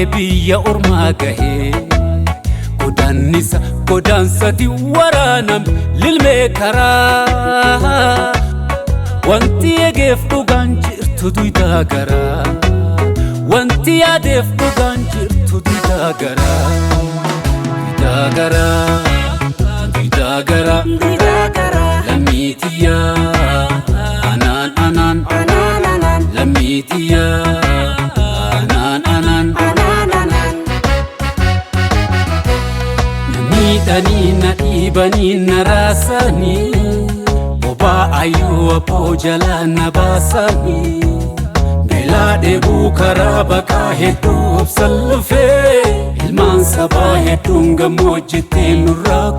biyya ormaa gahee godaannisa godaansati waraanam lilmee karaa wanti eegeef dhugaan jirtu duydaa garaa wanti yaadeef dhugaan jirtu duydaa garaa duydaa garaa duydaa garaa lammiitiyaa anaan anaan lammiitiyaa Dani na ibani na rasani Boba ayu apo jala na basani Bela debu karaba ka hedu absalfe Ilman sabah hedunga mojite nurra